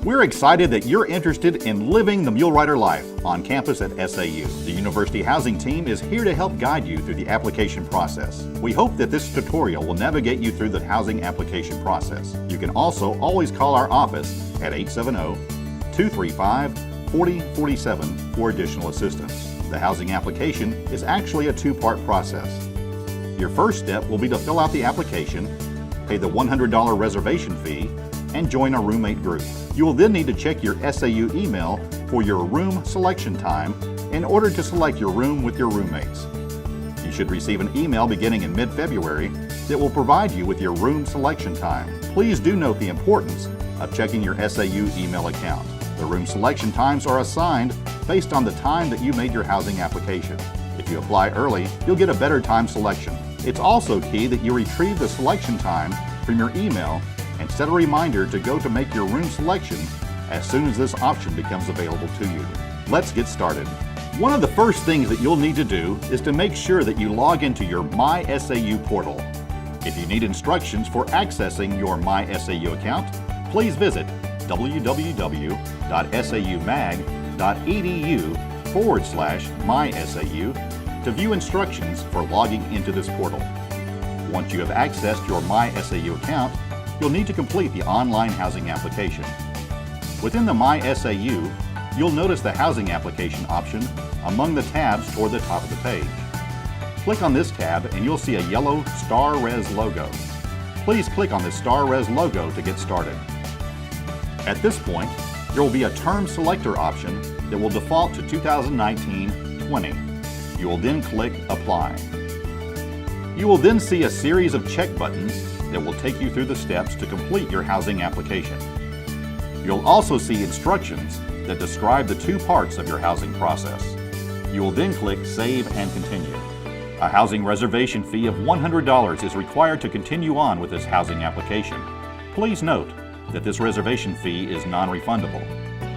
We're excited that you're interested in living the Mule Rider life on campus at SAU. The University Housing Team is here to help guide you through the application process. We hope that this tutorial will navigate you through the housing application process. You can also always call our office at 870-235-4047 for additional assistance. The housing application is actually a two-part process. Your first step will be to fill out the application, pay the $100 reservation fee, and join a roommate group. You will then need to check your SAU email for your room selection time in order to select your room with your roommates. You should receive an email beginning in mid-February that will provide you with your room selection time. Please do note the importance of checking your SAU email account. The room selection times are assigned based on the time that you made your housing application. If you apply early, you'll get a better time selection. It's also key that you retrieve the selection time from your email and set a reminder to go to make your room selection as soon as this option becomes available to you. Let's get started. One of the first things that you'll need to do is to make sure that you log into your MySAU portal. If you need instructions for accessing your MySAU account, please visit www.saumag.edu/MySAU to view instructions for logging into this portal. Once you have accessed your MySAU account, you'll need to complete the online housing application. Within the MySAU, you'll notice the housing application option among the tabs toward the top of the page. Click on this tab and you'll see a yellow StarRez logo. Please click on the StarRez logo to get started. At this point, there will be a term selector option that will default to 2019-20. You will then click Apply. You will then see a series of check buttons that will take you through the steps to complete your housing application. You'll also see instructions that describe the two parts of your housing process. You will then click Save and Continue. A housing reservation fee of $100 is required to continue on with this housing application. Please note that this reservation fee is non-refundable.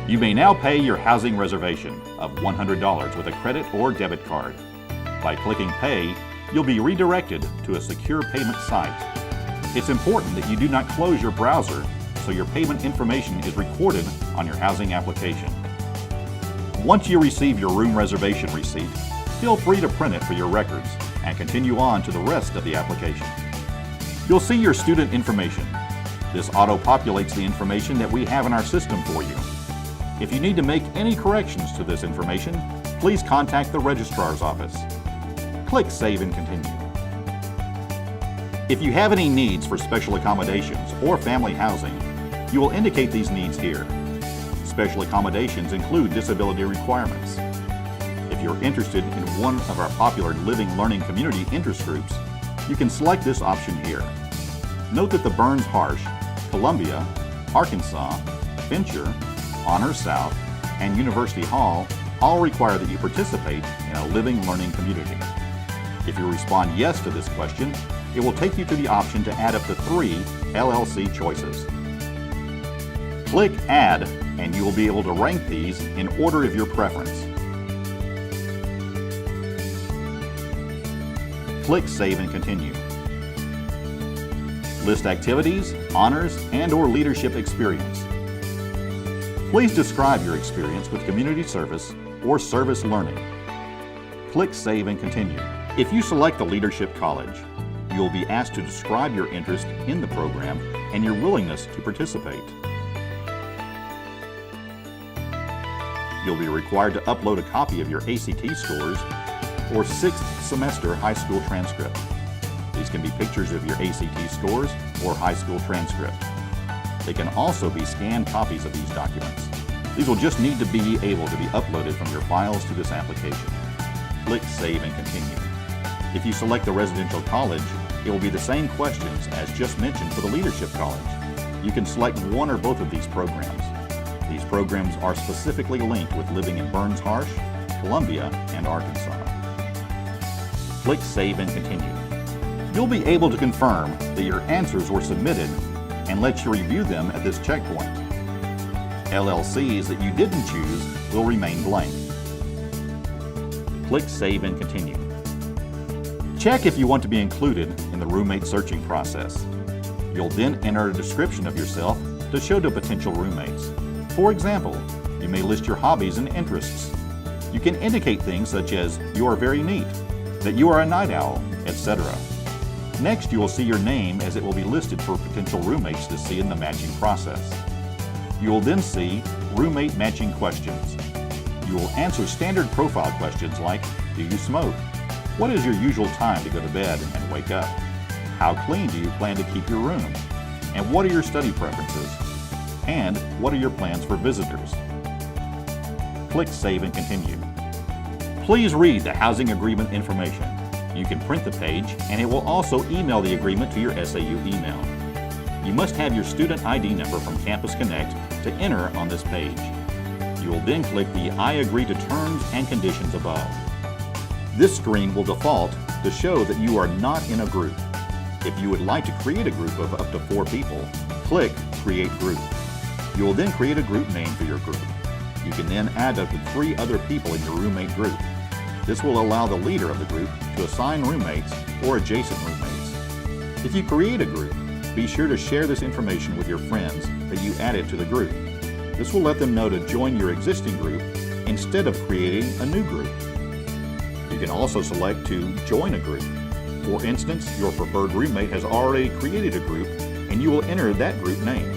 You may now pay your housing reservation of $100 with a credit or debit card. By clicking Pay, you'll be redirected to a secure payment site. It's important that you do not close your browser so your payment information is recorded on your housing application. Once you receive your room reservation receipt, feel free to print it for your records and continue on to the rest of the application. You'll see your student information. This auto-populates the information that we have in our system for you. If you need to make any corrections to this information, please contact the registrar's office. Click Save and Continue. If you have any needs for special accommodations or family housing, you will indicate these needs here. Special accommodations include disability requirements. If you're interested in one of our popular Living Learning Community interest groups, you can select this option here. Note that the Burns-Harsh, Columbia, Arkansas, Fincher, Honors South, and University Hall all require that you participate in a Living Learning Community. If you respond yes to this question, it will take you to the option to add up to 3 LLC choices. Click Add and you will be able to rank these in order of your preference. Click Save and Continue. List activities, honors, and/or leadership experience. Please describe your experience with community service or service learning. Click Save and Continue. If you select the Leadership College, you will be asked to describe your interest in the program and your willingness to participate. You'll be required to upload a copy of your ACT scores or 6th semester high school transcript. These can be pictures of your ACT scores or high school transcript. They can also be scanned copies of these documents. These will just need to be able to be uploaded from your files to this application. Click Save and Continue. If you select the residential college, it will be the same questions as just mentioned for the Leadership College. You can select one or both of these programs. These programs are specifically linked with living in Burns-Harsh, Columbia, and Arkansas. Click Save and Continue. You'll be able to confirm that your answers were submitted and let you review them at this checkpoint. LLCs that you didn't choose will remain blank. Click Save and Continue. Check if you want to be included in the roommate searching process. You'll then enter a description of yourself to show to potential roommates. For example, you may list your hobbies and interests. You can indicate things such as you are very neat, that you are a night owl, etc. Next, you will see your name as it will be listed for potential roommates to see in the matching process. You will then see roommate matching questions. You will answer standard profile questions like, do you smoke? What is your usual time to go to bed and wake up? How clean do you plan to keep your room? And what are your study preferences? And what are your plans for visitors? Click Save and Continue. Please read the housing agreement information. You can print the page, and it will also email the agreement to your SAU email. You must have your student ID number from Campus Connect to enter on this page. You will then click the I agree to terms and conditions above. This screen will default to show that you are not in a group. If you would like to create a group of up to 4 people, click Create Group. You will then create a group name for your group. You can then add up to 3 other people in your roommate group. This will allow the leader of the group to assign roommates or adjacent roommates. If you create a group, be sure to share this information with your friends that you added to the group. This will let them know to join your existing group instead of creating a new group. You can also select to join a group. For instance, your preferred roommate has already created a group and you will enter that group name.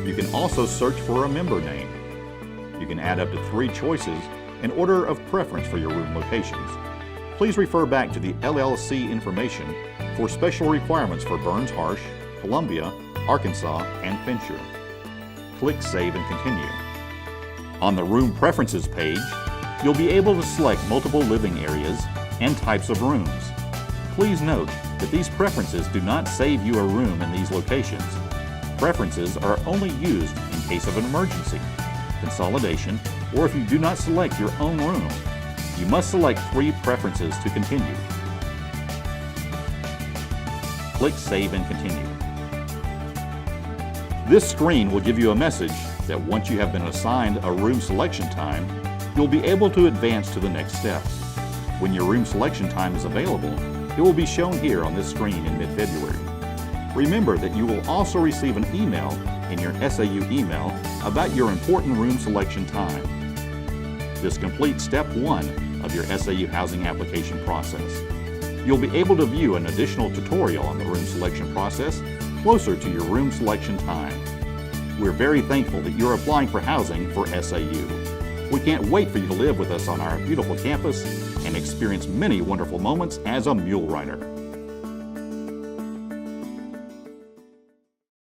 You can also search for a member name. You can add up to 3 choices in order of preference for your room locations. Please refer back to the LLC information for special requirements for Burns Harsh, Columbia, Arkansas, and Fincher. Click Save and Continue. On the Room Preferences page, you'll be able to select multiple living areas and types of rooms. Please note that these preferences do not save you a room in these locations. Preferences are only used in case of an emergency, consolidation, or if you do not select your own room. You must select 3 preferences to continue. Click Save and Continue. This screen will give you a message that once you have been assigned a room selection time, you'll be able to advance to the next steps. When your room selection time is available, it will be shown here on this screen in mid-February. Remember that you will also receive an email in your SAU email about your important room selection time. This completes step 1 of your SAU housing application process. You'll be able to view an additional tutorial on the room selection process closer to your room selection time. We're very thankful that you're applying for housing for SAU. We can't wait for you to live with us on our beautiful campus and experience many wonderful moments as a mule rider.